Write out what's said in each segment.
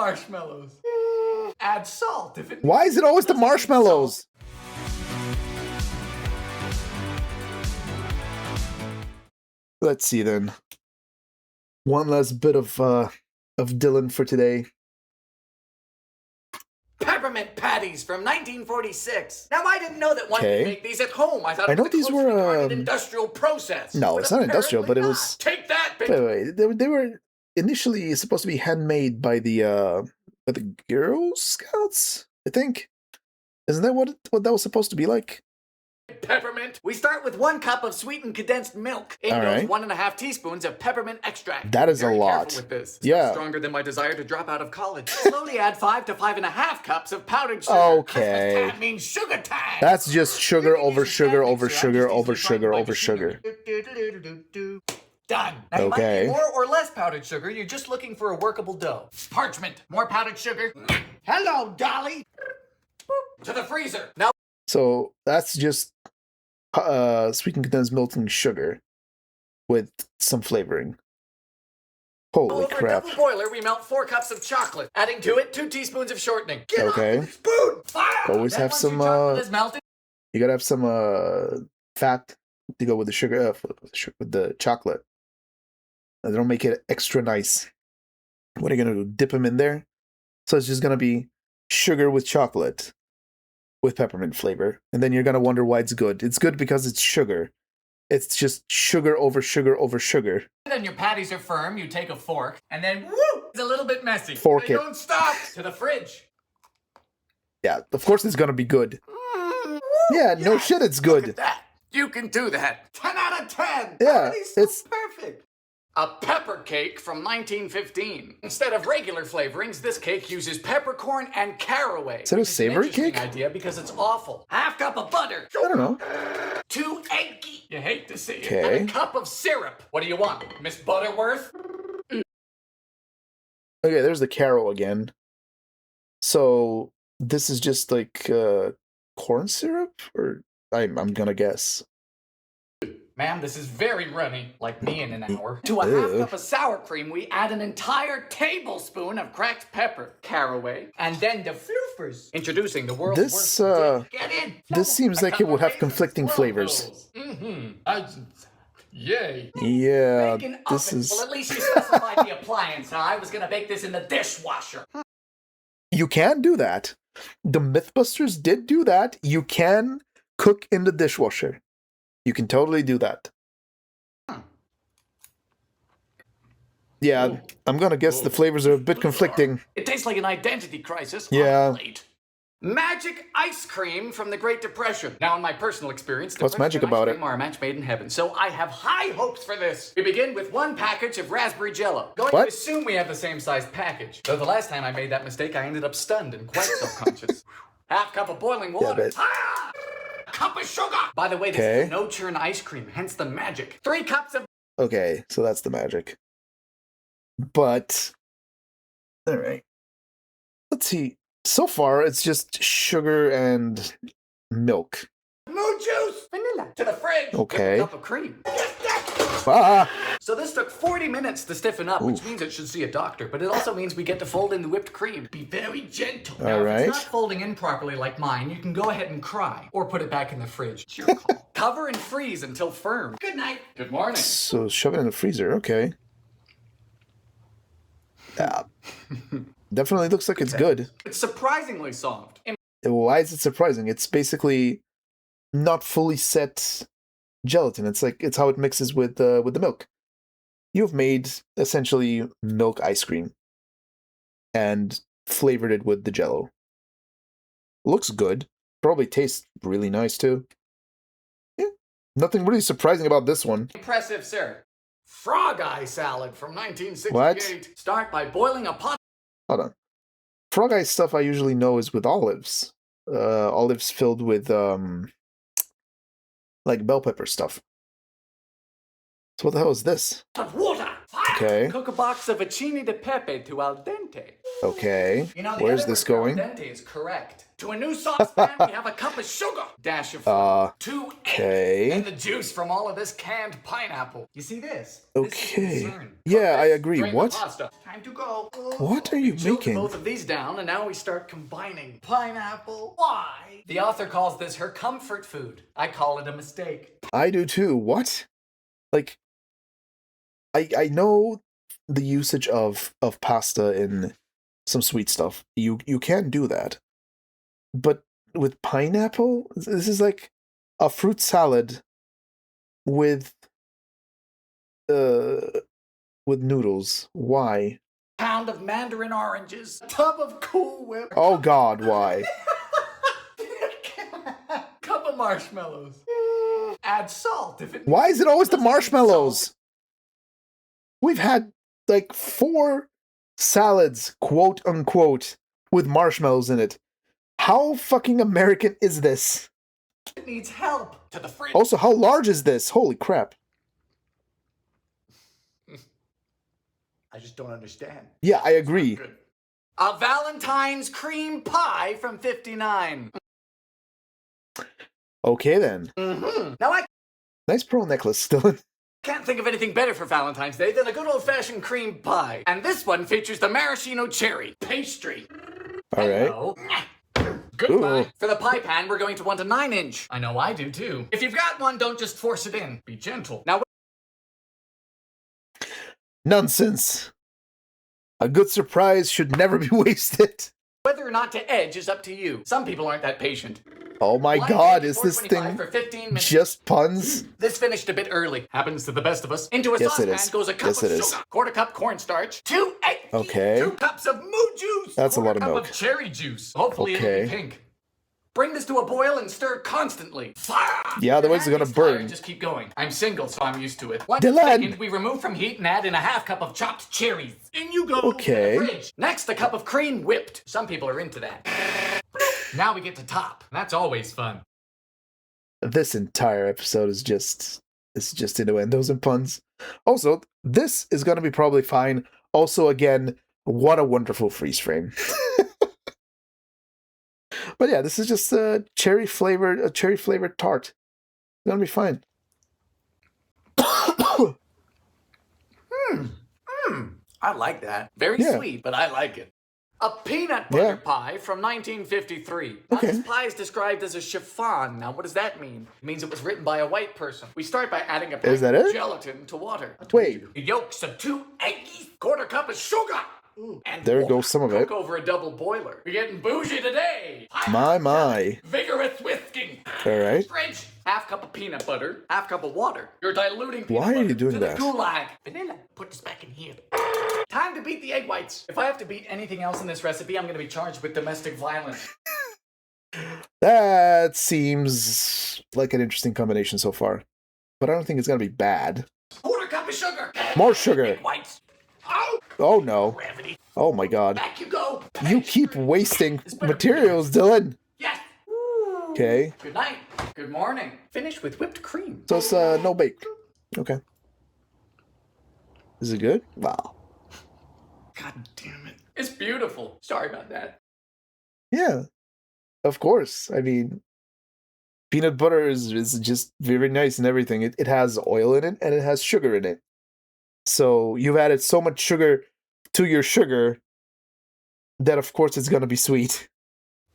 marshmallows. Add salt if it... Why is it always the marshmallows? Let's see then. One last bit of Dylan for today. Peppermint patties from 1946. Now, I didn't know that one Okay. could make these at home. I thought I it know was a these closely were, guarded industrial process. No, But it's not industrial, but it apparently was... not. Take that, bitch. Wait. They were initially supposed to be handmade by the Girl Scouts, I think. Isn't that what that was supposed to be like? Peppermint. We start with 1 cup of sweetened condensed milk. In All goes right. 1.5 teaspoons of peppermint extract. That is Very a lot. careful with this. It's Yeah. stronger than my desire to drop out of college. Slowly add 5 to 5.5 cups of powdered sugar. Okay. Christmas time means sugar time. That's just sugar You can over use a sugar stand over mixer. sugar I just over use sugar my over sugar. Done. Now, you might Okay. need more or less powdered sugar. You're just looking for a workable dough. Parchment. More powdered sugar. Hello, Dolly. To the freezer. Now. So that's just sweetened condensed milk and sugar with some flavoring. Holy Over crap. a double boiler, we melt 4 cups of chocolate. Adding to it 2 teaspoons of shortening. Get Okay. off the spoon. Fire! Always Then have once some, your chocolate is melted, You gotta have some fat to go with the sugar, with the chocolate. That'll make it extra nice. What are you gonna do? Dip them in there? So it's just gonna be sugar with chocolate with peppermint flavor. And then you're gonna wonder why it's good. It's good because it's sugar. It's just sugar over sugar over sugar. then your patties are firm. You take a fork, and then woo! It's a little bit messy. Fork They it. don't stop. To the fridge. Yeah, of course it's gonna be good. Yeah, no Yes, shit, it's Look good. at that. You can do that. 10 out of 10. Yeah, Everything's so it's- perfect. A pepper cake from 1915. Instead of regular flavorings, this cake uses peppercorn and caraway. Is it a which savory an interesting cake? idea because it's awful. Half cup of butter. I don't know. 2 egg. You hate to see it. Okay. And a cup of syrup. What do you want, Miss Butterworth? Okay, there's the Carol again. So this is just like corn syrup, or I'm gonna guess. Ma'am, this is very runny, like me in an hour. To a Ew. half cup of sour cream, we add an entire tablespoon of cracked pepper, caraway, and then the floofers. Introducing the world's This, worst dip. Get in. This seems like it would have conflicting flavors. Yay. Yeah, Bacon this oven. is... Well, at least you specified the appliance. Now, I was gonna bake this in the dishwasher. You can do that. The Mythbusters did do that. You can cook in the dishwasher. You can totally do that. Yeah, Ooh. I'm gonna guess the flavors are a bit conflicting. It tastes like an identity crisis. Yeah. On a plate. Magic ice cream from the Great Depression. Now, in my personal experience, What's depression magic and ice about it? cream are a match made in heaven, so I have high hopes for this. We begin with 1 package of raspberry jello. Going What? to assume we have the same size package. Though the last time I made that mistake, I ended up stunned and quite self-conscious. Half cup of boiling water. but- Ah! Cup of sugar. By the way, this Okay. is a no-churn ice cream, hence the magic. 3 cups of... Okay, so that's the magic. But... Alright. Let's see. So far, it's just sugar and milk. Moo juice. Vanilla. To the fridge. Okay. With a cup of cream. Ah! So this took 40 minutes to stiffen up, which Oof. means it should see a doctor, but it also means we get to fold in the whipped cream. Be very gentle. Now, All if right. it's not folding in properly like mine, you can go ahead and cry, or put it back in the fridge. It's your call. Cover and freeze until firm. Good night. Good morning. So shove it in the freezer, okay. Yeah. Definitely looks like it's good. It's surprisingly soft. Why is it surprising? It's basically not fully set gelatin. It's like it's how it mixes with the milk. You've made essentially milk ice cream and flavored it with the Jello. Looks good. Probably tastes really nice too. Yeah, nothing really surprising about this one. Impressive, sir. Frog eye salad from 1968. What? Start by boiling a pot. Hold on. Frog eye stuff I usually know is with olives. Olives filled with like bell pepper stuff. So what the hell is this? Of water. Fire. Okay. Cook a box of acini de pepe to al dente. Okay. You know, the Where's other this word for al going? dente is correct. To a new saucepan, we have a cup of sugar, dash of flour, 2 okay. eggs, and the juice from all of this canned pineapple. You see this? Okay. This is concern. Yeah, Cook I this, agree. drain the What? pasta. Time to go. What are you We've chilled making? both of these down, and now we start combining. Pineapple. Why? The author calls this her comfort food. I call it a mistake. I do too. What? Like, I know the usage of pasta in some sweet stuff. You can do that. But with pineapple, this is like a fruit salad with noodles. Why? Pound of mandarin oranges. A tub of Cool Whip. Oh God, why? Cup of marshmallows. Add salt if it. Why is it always the Let's make marshmallows? We've had like 4 salads, quote unquote, with marshmallows in it. How fucking American is this? It needs help. To the fridge. Also, how large is this? Holy crap. I just don't understand. Yeah, I agree. Good. A Valentine's cream pie from 59. Okay then. Now I Nice pearl necklace, Dylan. can't think of anything better for Valentine's Day than a good old-fashioned cream pie. And this one features the maraschino cherry pastry. All right. Hello. Goodbye. Ooh. For the pie pan, we're going to want a 9-inch. I know I do too. If you've got one, don't just force it in. Be gentle. Now, Nonsense. A good surprise should never be wasted. whether or not to edge is up to you. Some people aren't that patient. Oh my Blind God, Date is this 425 thing for 15 minutes. just puns? This finished a bit early. Happens to the best of us. Into a Yes, it saucepan is. goes a cup Yes, of it is. sugar, quarter cup cornstarch, 2 eggs, Okay. 2 cups of moo juice, That's a lot of quarter milk. cup of cherry juice. Hopefully it'll Okay. be pink. Bring this to a boil and stir constantly. Yeah, otherwise it's gonna Handy's tired, burn. Just keep going. I'm single, so I'm used to it. 1 Dylan! second, we remove from heat and add in a half cup of chopped cherries. In you go. Okay. To the fridge. Next, a cup of cream whipped. Some people are into that. Now we get to top. That's always fun. This entire episode is just innuendos and puns. Also, this is gonna be probably fine. Also, again, what a wonderful freeze frame. But yeah, this is just a cherry flavored tart. It's gonna be fine. I like that. Very Yeah. sweet, but I like it. A peanut butter pie from 1953. Now, Okay. this pie is described as a chiffon. Now, what does that mean? It means it was written by a white person. We start by adding a Is that packet of it? gelatin to water. I told Wait. you. The yolks of 2 eggs, quarter cup of sugar. And There water. goes some of it. Cook over a double boiler. We're getting bougie today. My. Vigorous whisking. All right. Fridge. Half cup of peanut butter. Half cup of water. You're diluting peanut Why are butter you doing to that? the gulag. Vanilla. Put this back in here. Time to beat the egg whites. If I have to beat anything else in this recipe, I'm going to be charged with domestic violence. That seems like an interesting combination so far. But I don't think it's gonna be bad. Quarter cup of sugar. More sugar. Egg whites. Oh, Oh no. gravity. Oh my God. Back you go. You keep wasting materials, Dylan. Yes. Okay. Good night. Good morning. Finish with whipped cream. So it's no bake. Okay. Is it good? Wow. God damn it. It's beautiful. Sorry about that. Yeah. Of course. I mean, peanut butter is just very nice and everything. It has oil in it and it has sugar in it. So you've added so much sugar to your sugar that of course it's gonna be sweet.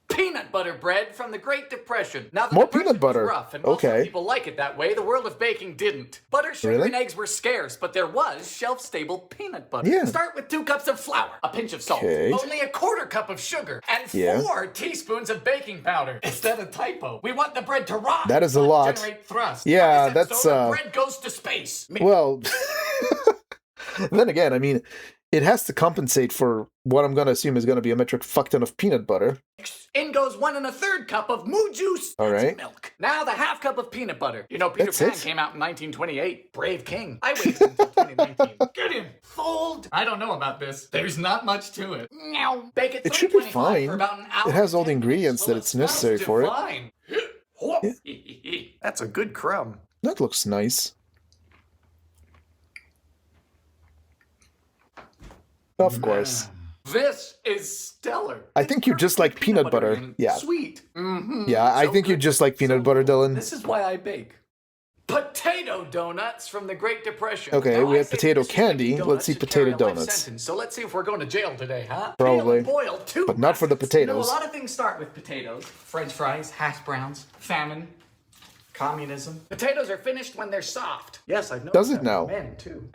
Peanut butter bread from the Great Depression. Now, the More Depression peanut butter. was rough, and while some Okay. people like it that way, the world of baking didn't. Butter, sugar, Really? and eggs were scarce, but there was shelf-stable peanut butter. Yeah. Start with 2 cups of flour, a pinch of salt, Okay. only a quarter cup of sugar, and Yeah. 4 teaspoons of baking powder. Is that a typo? We want the bread to rise. That is a not lot. Generate thrust. Yeah, On this that's, episode, the bread goes to space. Well, then again, I mean, it has to compensate for what I'm gonna assume is gonna be a metric fuck ton of peanut butter. In goes 1 1/3 cup of moo juice. All That's right. milk. Now the half cup of peanut butter. You know, Peter That's Pan it? came out in 1928. Brave king. I waited until 2019. Get him. Fold. I don't know about this. There's not much to it. Meow. Bake it. It should be 325 fine. For about an hour It has all and the 10 ingredients minutes. that it's smells necessary for it. divine. That's a good crumb. That looks nice. Of course. This is stellar. I think you just like peanut butter. and Yeah. Sweet. Mm-hmm. Yeah, I So think you good, just like peanut so butter, good. Dylan. This is why I bake. Potato donuts from the Great Depression. Okay, Now, we I have say potato that this is making candy. donuts Let's see should potato carry a life donuts. sentence. So let's see if we're going to jail today, huh? Probably. Peel and boil two But not for the rabbits. You know, a potatoes. lot of things start with potatoes. French fries, hash browns, famine, communism. Potatoes are finished when they're soft. Yes, I've noticed Does it that now? with men, too.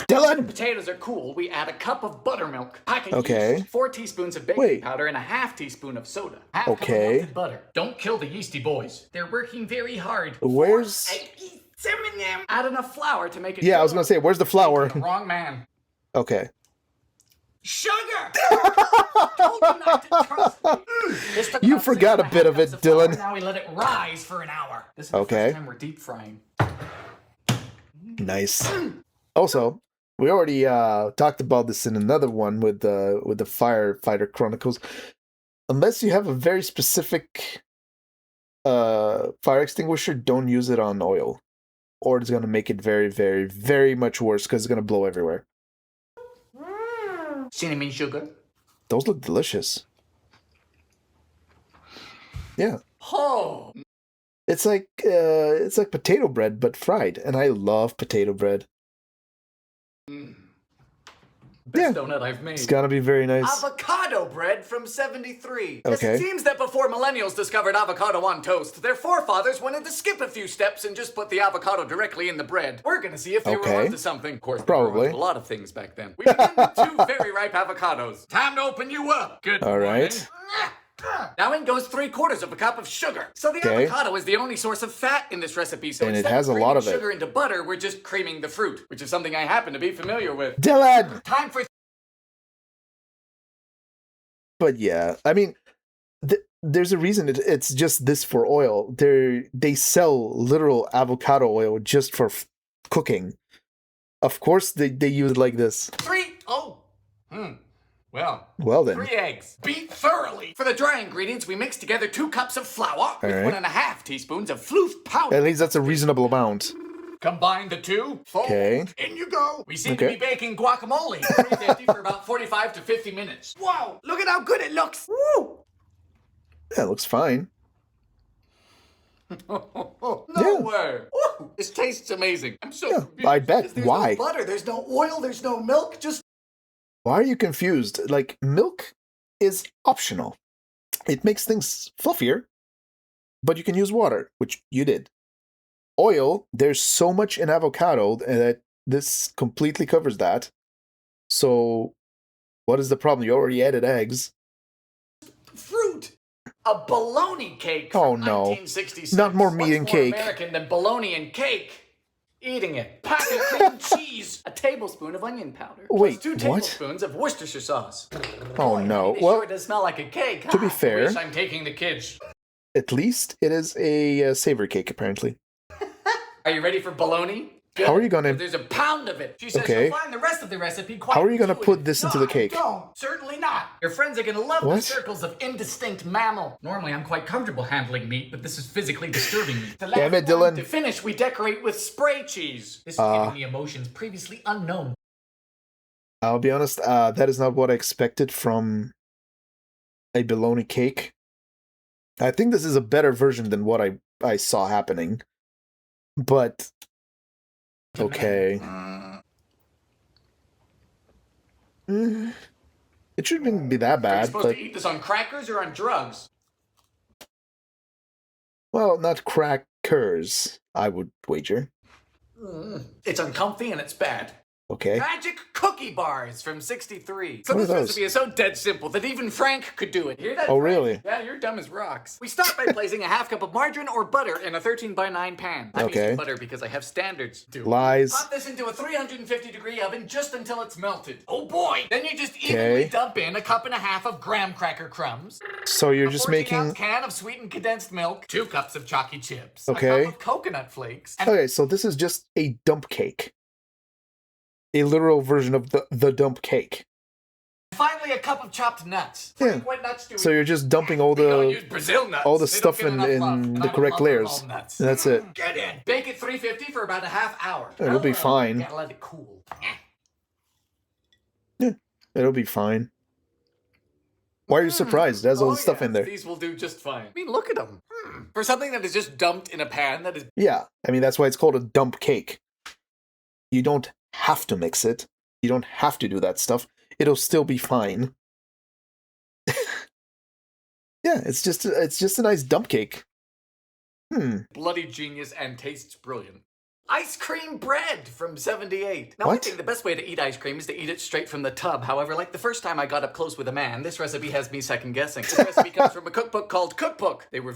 Dylan! Potatoes are cool. We add a cup of buttermilk, pack of Okay. yeast, 4 teaspoons of baking Wait. powder, and a half teaspoon of soda. Half cup of Okay. melted butter. Don't kill the yeasty boys. They're working very hard. Where's... Add enough flour to make it. Yeah, I was gonna say, where's the flour? The wrong man. Okay. Sugar! Told you not to trust me. This took You about forgot 6 a bit of cups it, flour. Dylan. Now we let it rise for an hour. This is the Okay. first time we're deep frying. Nice. Also, we already talked about this in another one with the Firefighter Chronicles. Unless you have a very specific fire extinguisher, don't use it on oil, or it's gonna make it very, very, very much worse because it's gonna blow everywhere. Cinnamon sugar. Those look delicious. Yeah, Oh. it's like potato bread but fried, and I love potato bread. Best donut I've made. It's gonna be very nice. Avocado bread from 73. Yes, Okay. it seems that before millennials discovered avocado on toast, their forefathers wanted to skip a few steps and just put the avocado directly in the bread. We're gonna see if they Okay. were onto something. Of course, they Probably. were onto a lot of things back then. We begin with 2 very ripe avocados. Time to open you up. Good All right. morning. Now in goes 3/4 of a cup of sugar. So the Okay. avocado is the only source of fat in this recipe. So And it instead has a of lot creaming of it. sugar into butter, we're just creaming the fruit, which is something I happen to be familiar with. Dylan! Time for But yeah, I mean, there's a reason it's just this for oil. They sell literal avocado oil just for cooking. Of course, they use it like this. 3. Oh. Well. Well then, 3 eggs. Beat thoroughly. For the dry ingredients, we mix together 2 cups of flour with right. 1.5 teaspoons of floof powder. at least that's a reasonable amount. Combine the 2. Fold. Okay. In you go. We seem Okay. to be baking guacamole at 350 for about 45 to 50 minutes. Whoa, look at how good it looks. Woo! Yeah, it looks fine. No Yeah. way. Woo! This tastes amazing. I'm so confused. I bet. 'Cause there's Why? no butter, there's no oil, there's no milk, just Why are you confused? Like, milk is optional. It makes things fluffier, but you can use water, which you did. Oil, there's so much in avocado that this completely covers that. So, what is the problem? You already added eggs. fruit. A bologna cake Oh, from no. 1966. Not more meat What's and more cake. American than bologna and cake? Eating it. Pack of cream cheese. A tablespoon of onion powder. Wait, plus 2 what? tablespoons of Worcestershire sauce. Oh, Boy, no. It Well, sure does smell like a cake. to be I fair- wish I'm taking the kids. at least it is a savory cake, apparently. Are you ready for bologna? Good. How are you gonna- There's a pound of it. She says Okay. you'll find the rest of the recipe quite How are you gonna intuitive. put this No, into the I cake? don't. Certainly not. Your friends are gonna love the What? circles of indistinct mammal. Normally, I'm quite comfortable handling meat, but this is physically disturbing me. The Damn last it, one, Dylan. To finish, we decorate with spray cheese. This is giving me emotions previously unknown. I'll be honest, that is not what I expected from a bologna cake. I think this is a better version than what I saw happening. But, okay. It shouldn't be that Are you bad, supposed but, to eat this on crackers or on drugs? well, not crackers, I would wager. It's uncomfy and it's bad. Okay. Magic cookie bars from 63. So What are this those? recipe is so dead simple that even Frank could do it. Hear that? Oh, Frank? really? Yeah, you're dumb as rocks. We start by placing a half cup of margarine or butter in a 13x9 pan. I'm Okay. using butter because I have standards too. Lies. Pop this into a 350-degree oven just until it's melted. Oh boy! Then you just Okay. evenly dump in a cup and a half of graham cracker crumbs, So you're a just 14-ounce making... can of sweetened condensed milk, 2 cups of chalky chips, Okay. a cup of coconut flakes, and Okay, so this is just a dump cake. A literal version of the dump cake. finally a cup of chopped nuts. Yeah. Frank, what nuts do we So you're just dumping all We don't the use Brazil nuts. all the They don't stuff get in enough love, and the I'm a correct lover of layers. all nuts. That's it. Get in. Bake at 350 for about a half hour. It'll be fine. Gotta let it cool. It'll be fine. Why are you surprised? It has all the stuff in there. These will do just fine. I mean, look at them. For something that is just dumped in a pan, that is... Yeah, I mean, that's why it's called a dump cake. You don't have to mix it. You don't have to do that stuff. It'll still be fine. Yeah, it's just a nice dump cake. Bloody genius and tastes brilliant. Ice cream bread from 78. Now, I What? think the best way to eat ice cream is to eat it straight from the tub. However, like the first time I got up close with a man, this recipe has me second guessing. This recipe comes from a cookbook called Cookbook. They were...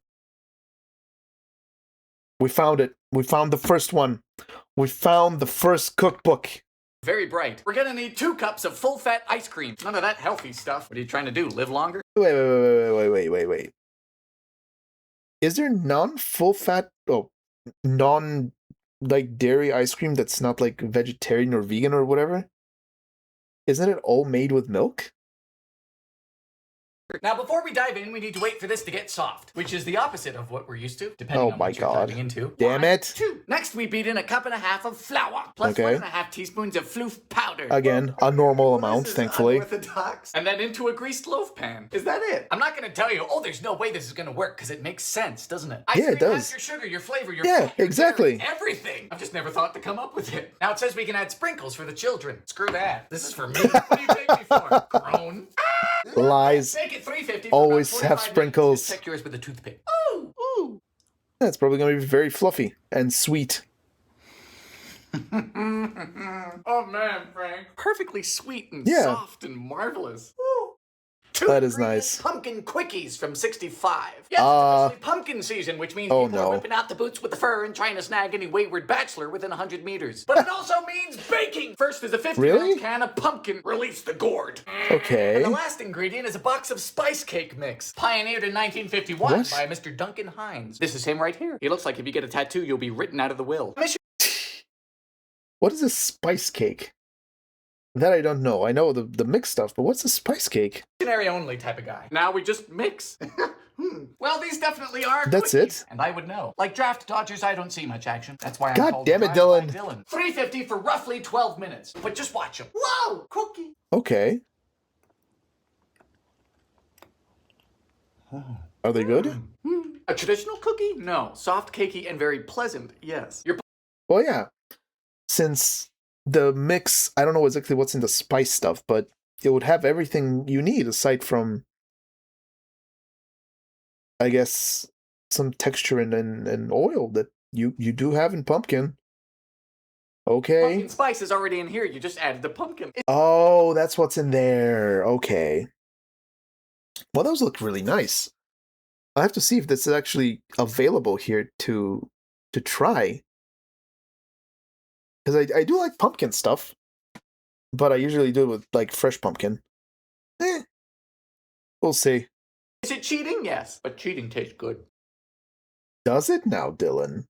We found it. We found the first one. We found the first cookbook. very bright. We're gonna need 2 cups of full-fat ice cream. None of that healthy stuff. What are you trying to do, live longer? Wait. Is there non-full fat, non like dairy ice cream that's not like vegetarian or vegan or whatever? Isn't it all made with milk? Now, before we dive in, we need to wait for this to get soft, which is the opposite of what we're used to, depending on what you're diving into. Damn it. 2. Next, we beat in a 1.5 cups of flour, plus Okay. 1.5 teaspoons of floof powder. Again, a normal amount, This is thankfully. unorthodox. And then into a greased loaf pan. Is that it? I'm not going to tell you, oh, there's no way this is going to work, because it makes sense, doesn't it? Ice Yeah, it cream does. has your sugar, your flavor, your Yeah, fat, your exactly. dairy, everything. I've just never thought to come up with it. Now it says we can add sprinkles for the children. Screw that. This is for me. What do you take me for? Grown? Lies. Make it 350. Always for about have 45 sprinkles. minutes. Just check yours with a toothpick. Ooh. That's probably going to be very fluffy and sweet. Oh man, Frank. Perfectly sweet and Yeah. soft and marvelous. Ooh. 2 That is ingredients, nice. Pumpkin quickies from 65. Yes, it's officially pumpkin season, which means Oh, people no. are whipping out the boots with the fur and trying to snag any wayward bachelor within 100 meters. But it also means baking. First is a 50-ounce Really? can of pumpkin. Release the gourd. Okay. And the last ingredient is a box of spice cake mix, pioneered in 1951 What? by Mr. Duncan Hines. This is him right here. He looks like if you get a tattoo, you'll be written out of the will. What is a spice cake? That I don't know. I know the mixed stuff, but what's a spice cake? Missionary only type of guy. Now we just mix. Well, these definitely are That's quickies, it? and I would know. Like draft dodgers, I don't see much action. That's why I'm God called damn it, Drive-By Dylan. Dylan. 350 for roughly 12 minutes. But just watch them. Whoa, cookie. Okay. Are they good? A traditional cookie? No. Soft, cakey, and very pleasant. Yes. Your Well, yeah. Since the mix, I don't know exactly what's in the spice stuff, but it would have everything you need aside from, I guess, some texture and oil that you do have in pumpkin. Okay. pumpkin spice is already in here. You just added the pumpkin. Oh, that's what's in there. Okay. Well, those look really nice. I have to see if this is actually available here to try. Because I do like pumpkin stuff, but I usually do it with like fresh pumpkin. We'll see. Is it cheating? Yes. But cheating tastes good. Does it now, Dylan?